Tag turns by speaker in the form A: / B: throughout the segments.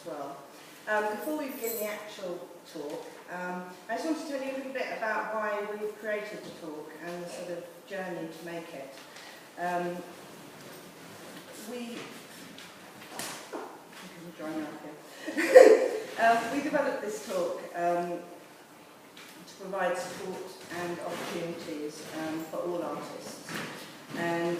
A: well. Before we begin the actual talk, I just want to tell you a little bit about why we've created the talk and the sort of journey to make it. We developed this talk to provide support and opportunities for all artists. And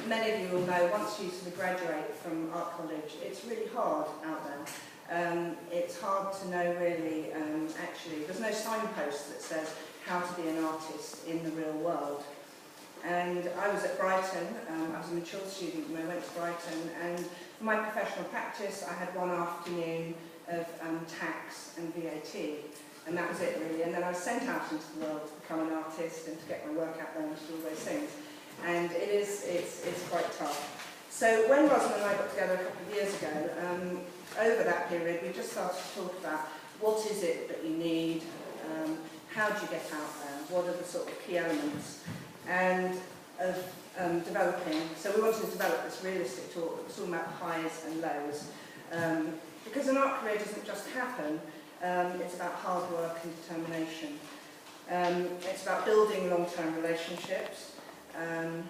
A: many of you will know, once you sort of graduate from art college, it's really hard out there. It's hard to know really, actually, there's no signpost that says how to be an artist in the real world. And I was at Brighton, I was a mature student when I went to Brighton, and for my professional practice I had one afternoon of tax and VAT, and that was it really. And then I was sent out into the world to become an artist and to get my work out there and to do all those things. And it's quite tough. So when Rosalind and I got together a couple of years ago, over that period we just started to talk about what is it that you need, how do you get out there, what are the sort of key elements, and of developing. So we wanted to develop this realistic talk that was all about highs and lows, because an art career doesn't just happen. It's about hard work and determination. It's about building long-term relationships and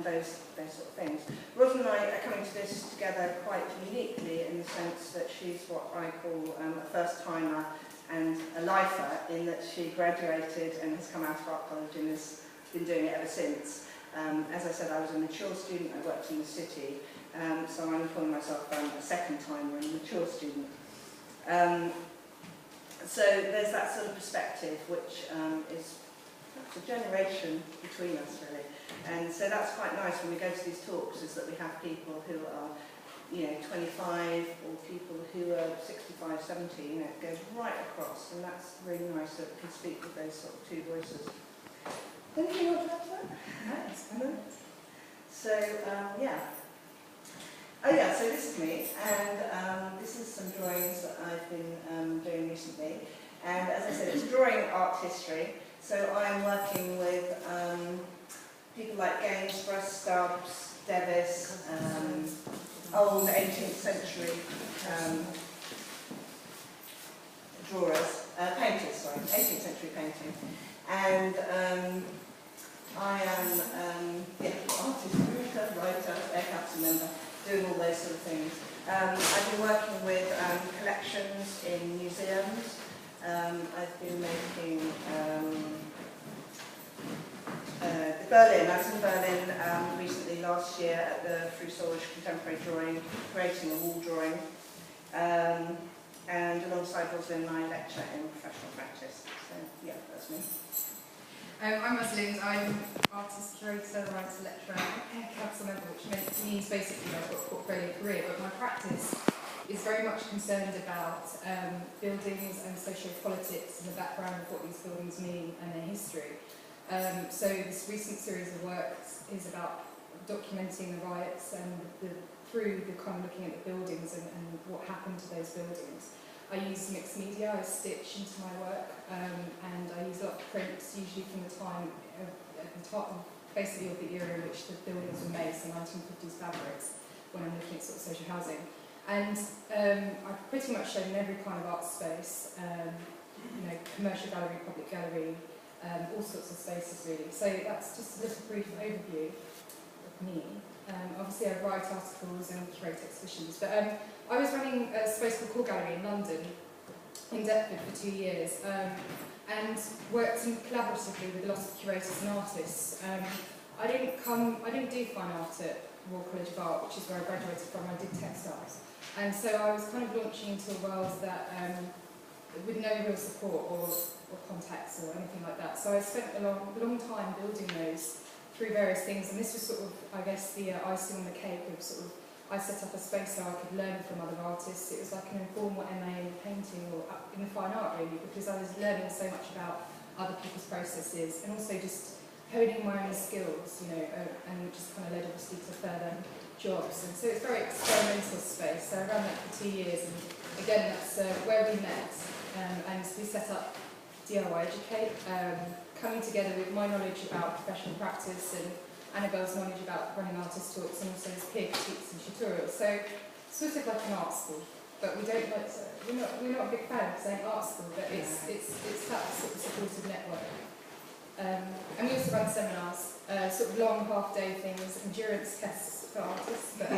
A: those sort of things. Rosalind and I are coming to this together quite uniquely in the sense that she's what I call a first-timer and a lifer, in that she graduated and has come out of art college and has been doing it ever since. As I said, I was a mature student, I worked in the city, so I'm calling myself a second-timer and a mature student. So there's that sort of perspective, which is a generation between us, really. And so that's quite nice when we go to these talks, is that we have people who are, 25, or people who are 65, 70, it goes right across, and that's really nice that we can speak with those sort of two voices. Anything you want to add to that? No? So, yeah. Oh yeah, so this is me, and this is some drawings that I've been doing recently. And as I said, it's drawing art history, so I'm working with people like Gainsborough, Stubbs, Devis, old 18th century drawers, painters, sorry, 18th century painting. And I am artist, writer, air council member, doing all those sort of things. I've been working with collections in museums. I've been making Berlin. I was in Berlin recently last year at the Fusage Contemporary Drawing, creating a wall drawing. And alongside Rosalind, I lecture in professional practice. So yeah, that's me.
B: I'm Rosalind. I'm artist, curator, writer, lecturer, council member, which means basically I've got a portfolio career, but my practice is very much concerned about buildings and socio-politics and the background of what these buildings mean and their history. So this recent series of works is about documenting the riots and through the kind of looking at the buildings and what happened to those buildings. I use mixed media, I stitch into my work, and I use a lot of prints, usually from the time, basically of the era in which the buildings were made, so 1950s fabrics, when I'm looking at sort of social housing. And I've pretty much shown in every kind of art space, commercial gallery, public gallery, all sorts of spaces really. So that's just a little brief overview of me. Obviously I write articles and curate exhibitions, but I was running a space called Core Gallery in London, in Deptford for 2 years, and worked collaboratively with lots of curators and artists. I didn't do fine art at Royal College of Art, which is where I graduated from. I did textiles, and so I was kind of launching into a world that with no real support or contacts or anything like that. So I spent a long time building those through various things, and this was sort of, I guess, the icing on the cake of sort of, I set up a space so I could learn from other artists. It was like an informal MA in painting or in the fine art really, because I was learning so much about other people's processes and also just honing my own skills, and just kind of led obviously to further jobs. And so it's a very experimental space. So I ran that for 2 years, and again, that's where we met, and we set up DIY Educate, coming together with my knowledge about professional practice and Annabel's knowledge about running artist talks, and also as peer critiques and tutorials. So sort of like an art school. but we don't like to, we're not a big fan of saying art school, but it's that sort of supportive network. And we also run seminars, sort of long half-day things, endurance tests for artists, but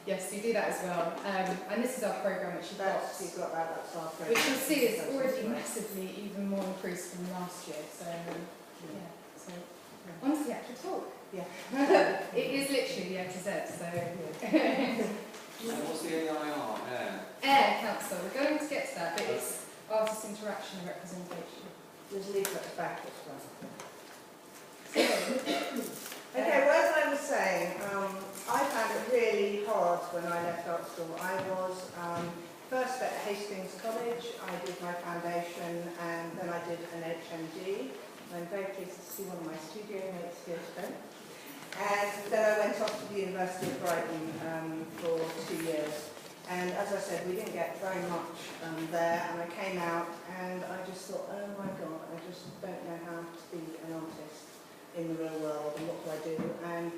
B: yes, we do that as well. And this is our programme, which you've got
A: that's our programme.
B: Which you'll see is already massively even more increased from last year. So, yeah. So, on to the actual talk.
A: Yeah.
B: It is literally the A to Z. So,
C: what's the AIR?
B: Air Council. We're going to get to that, but it's artist interaction and representation.
A: There's a leaflet back as well. Okay, well, as I was saying, I found it really hard when I left art school. I was first at Hastings College, I did my foundation, and then I did an HMD. I'm very pleased to see one of my studio mates here today. And then I went off to the University of Brighton for 2 years. And as I said, we didn't get very much there, and I came out and I just thought, oh my God, I just don't know how to be an artist in the real world, and what do I do? And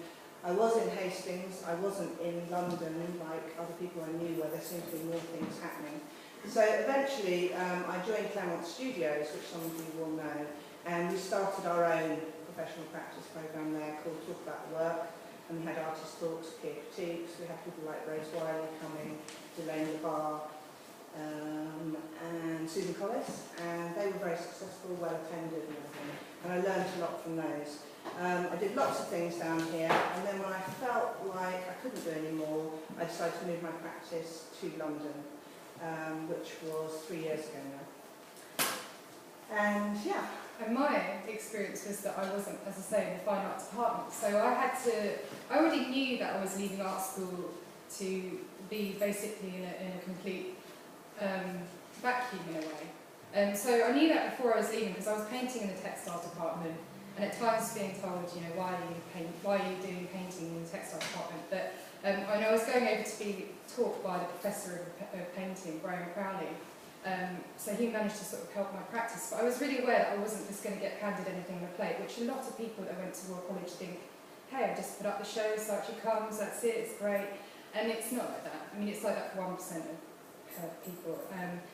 A: I was in Hastings, I wasn't in London like other people I knew where there seemed to be more things happening. So eventually I joined Claremont Studios, which some of you will know, and we started our own professional practice programme there called Talk About the Work, and we had artist talks, peer critiques, we had people like Rosalind coming, Elaine Warr, and Susan Collis, and they were very successful, well attended and everything, and I learned a lot from those. I did lots of things down here, and then when I felt like I couldn't do any more, I decided to move my practice to London, which was 3 years ago now. And yeah.
B: And my experience was that I wasn't, as I say, in the fine arts department. So I already knew that I was leaving art school to be basically in a complete vacuum in a way. So I knew that before I was leaving, because I was painting in the textile department, and at times being told, you know, why are you doing painting in the textile department? But I was going over to be taught by the professor of painting, Brian Crowley. So he managed to sort of help my practice, but I was really aware that I wasn't just going to get handed anything on a plate, which a lot of people that went to Warr College think, hey, I just put up the show, so it comes, that's it, it's great. And it's not like that. I mean, it's like that for 1% of people.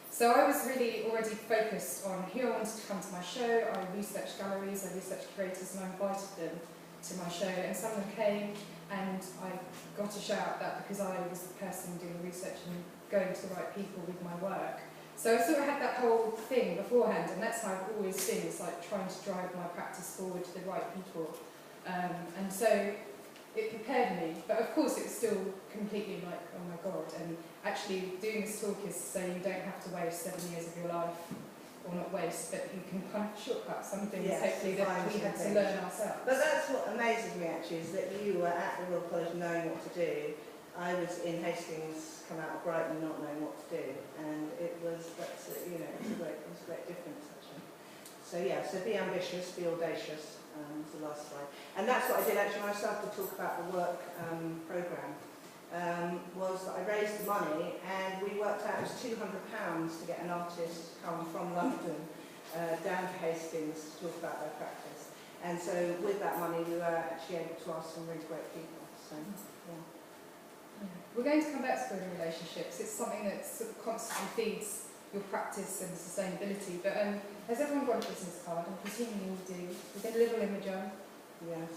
B: So I was really already focused on who I wanted to come to my show. I researched galleries, I researched curators, and I invited them to my show, and some of them came, and I got a shout out that because I was the person doing the research and going to the right people with my work. So I sort of had that whole thing beforehand, and that's how I've always been. It's like trying to drive my practice forward to the right people. And so it prepared me, but of course it was still completely like, oh my God. And actually doing this talk is so you don't have to waste 7 years of your life, or not waste, but you can kind of shortcut some things, yes, hopefully, that we had to learn ourselves.
A: But that's what amazes me actually, is that you were at the Royal College knowing what to do. I was in Hastings, come out of Brighton not knowing what to do, and it was, you know, it was a great difference actually. So yeah, so be ambitious, be audacious, was the last slide. And that's what I did actually when I started to talk about the work programme, was that I raised the money, and we worked out it was £200 to get an artist to come from London down to Hastings to talk about their practice. And so with that money we were actually able to ask some really great people. So yeah.
B: We're going to come back to building relationships. It's something that sort of constantly feeds your practice and sustainability. But has everyone got a business card? I'm presuming you all do. We get a little image on.
A: Yes.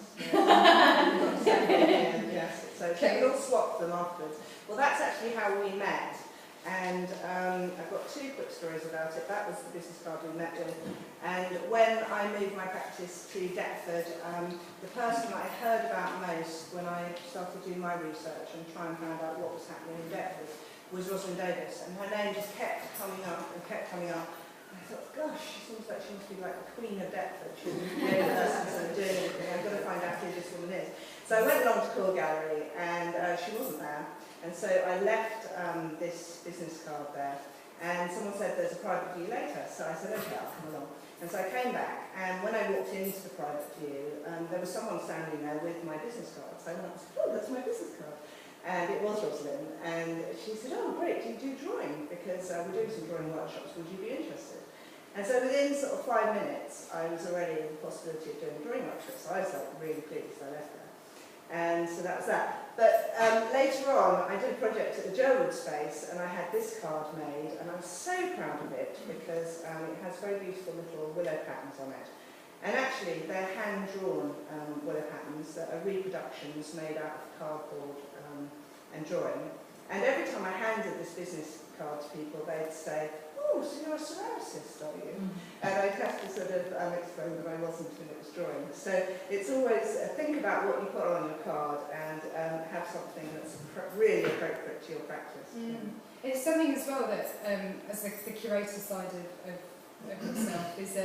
A: Yes. So we'll swap them afterwards. Well, that's actually how we met. And I've got two quick stories about it. That was the business card we met with. And when I moved my practice to Deptford, the person that I heard about most when I started doing my research and trying to find out what was happening in Deptford was Rosalind. And her name just kept coming up and kept coming up. And I thought, gosh, she seems like she must be like the Queen of Deptford. She's the only person that's doing anything. I've got to find out who this woman is. So I went along to Core Gallery, and she wasn't there. And so I left this business card there, and someone said there's a private view later, so I said okay, I'll come along. And so I came back, and when I walked into the private view, there was someone standing there with my business card. So I went up and said, oh, that's my business card. And it was Rosalind, and she said, oh great, do you do drawing? Because we're doing some drawing workshops, would you be interested? And so within sort of 5 minutes, I was already in the possibility of doing a drawing workshop, so I was like really pleased, I left there. And so that was that. But later on, I did a project at the Gerwood space, and I had this card made, and I'm so proud of it because it has very beautiful little willow patterns on it. And actually, they're hand-drawn willow patterns that are reproductions made out of cardboard and drawing. And every time I handed this business card to people, they'd say, "Oh, so you're a ceramicist, are you?" And I'd have to sort of explain that I wasn't, and it was drawing. So it's always think about what you put on your card and have something that's really appropriate to your practice.
B: It's something as well that, as the curator side of yourself, is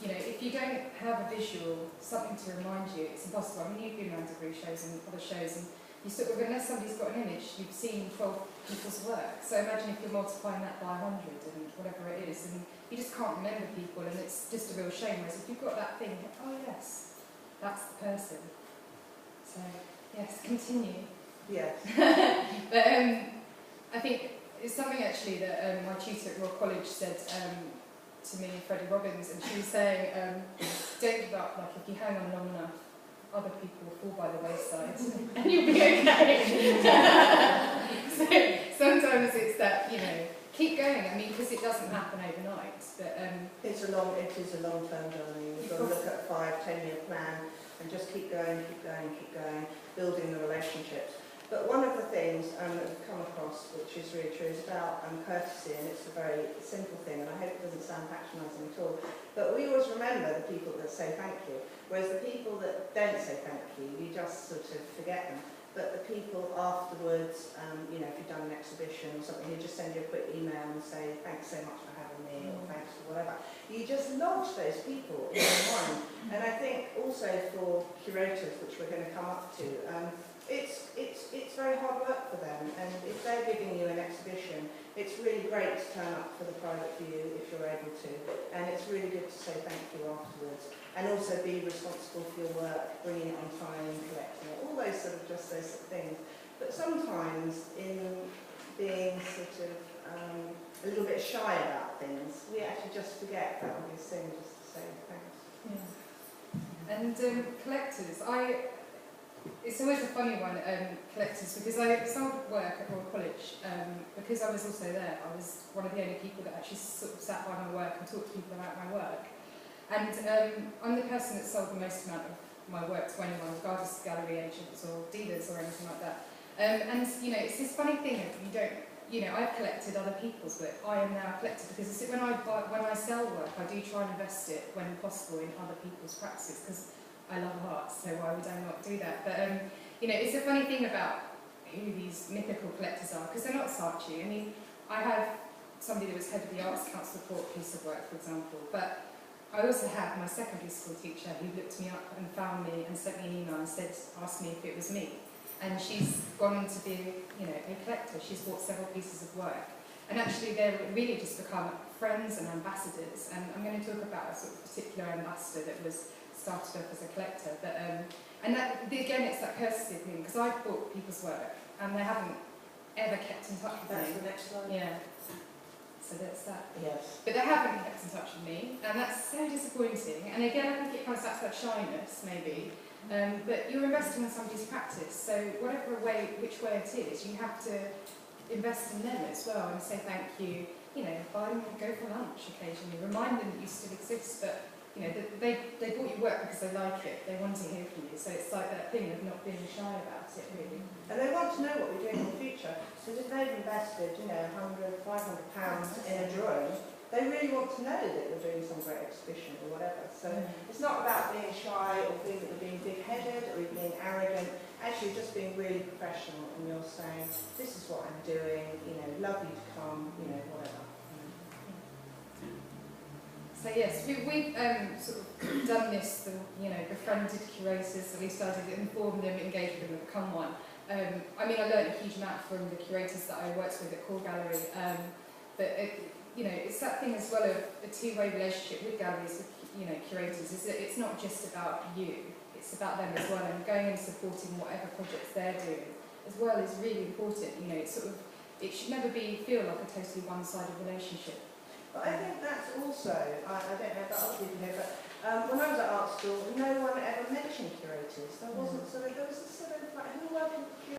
B: you know, if you don't have a visual, something to remind you, it's impossible. I mean, you've been around degree shows and other shows, and you sort of, unless somebody's got an image, you've seen 12 people's work. So imagine if you're multiplying that by 100 and whatever it is, and you just can't remember people, and it's just a real shame. Whereas if you've got that thing, oh yes, that's the person. So yes, continue.
A: Yes.
B: But I think it's something actually that my tutor at Royal College said to me, Freddie Robbins, and she was saying, don't give up, like if you hang on long enough, other people will fall by the wayside and you'll be okay. So sometimes it's that, you know, keep going, I mean, because it doesn't happen overnight. But
A: it is a long-term journey. You've got to look at a 5-10-year plan and just keep going, building the relationships. But one of the things that we've come across, which is really true, is about courtesy, and it's a very simple thing, and I hope it doesn't sound patronising at all. But we always remember the people that say thank you, whereas the people that don't say thank you, you just sort of forget them. But the people afterwards, you know, if you've done an exhibition or something, you just send you a quick email and say, thanks so much for having me, or thanks for whatever. You just lodge those people in your mind. And I think also for curators, which we're going to come up to, it's very hard work for them, and if they're giving you an exhibition, it's really great to turn up for the private view if you're able to, and it's really good to say thank you afterwards, and also be responsible for your work, bringing it on time, collecting it, all those sort of things. But sometimes in being sort of a little bit shy about things, we actually just forget that obvious thing, just to say thanks.
B: Yeah. And collectors, it's always a funny one, collectors, because I sold work at Warr College, because I was also there. I was one of the only people that actually sort of sat by my work and talked to people about my work. And I'm the person that sold the most amount of my work to anyone, regardless of gallery agents or dealers or anything like that. And, you know, it's this funny thing that you don't, you know, I've collected other people's work. I am now a collector because when I sell work, I do try and invest it when possible in other people's practices, because I love art, so why would I not do that? But, you know, it's a funny thing about who these mythical collectors are, because they're not Saatchi. I mean, I have somebody that was head of the Arts Council report piece of work, for example, but I also have my secondary school teacher who looked me up and found me and sent me an email and asked me if it was me. And she's gone on to be, you know, a collector. She's bought several pieces of work. And actually, they've really just become friends and ambassadors. And I'm going to talk about a sort of particular ambassador that was started off as a collector, but and that again, it's that courtesy thing, because I've bought people's work and they haven't ever kept in touch with me.
A: That's the next slide.
B: Yeah. So that's that.
A: Yes.
B: But they haven't kept in touch with me, and that's so disappointing. And again, I think it comes back to that shyness, maybe. But you're investing in somebody's practice, so which way it is, you have to invest in them as well and say thank you. You know, buy them, go for lunch occasionally, remind them that you still exist, but you know, they bought your work because they like it, they want to hear from you, so it's like that thing of not being shy about it, really.
A: And they want to know what we're doing in the future, so if they've invested, you know, £100, £500 in a drawing, they really want to know that we're doing some great exhibition or whatever. So it's not about being shy or feeling that we're being big-headed or being arrogant, actually just being really professional, and you're saying, this is what I'm doing, you know, love you to come, you know, whatever.
B: So yes, we've sort of done this, you know, befriended curators, so we started to inform them, engage with them, and become one. I mean, I learned a huge amount from the curators that I worked with at Core Gallery, but you know, it's that thing as well of a two-way relationship with galleries, with, you know, curators, is that it's not just about you, it's about them as well, and going and supporting whatever projects they're doing as well is really important. You know, it's sort of, it should never feel like a totally one-sided relationship.
A: But I think that's also, I don't know about other people here, but when I was at art school, no one ever mentioned curators. There wasn't, so there was a sort of like, who worked with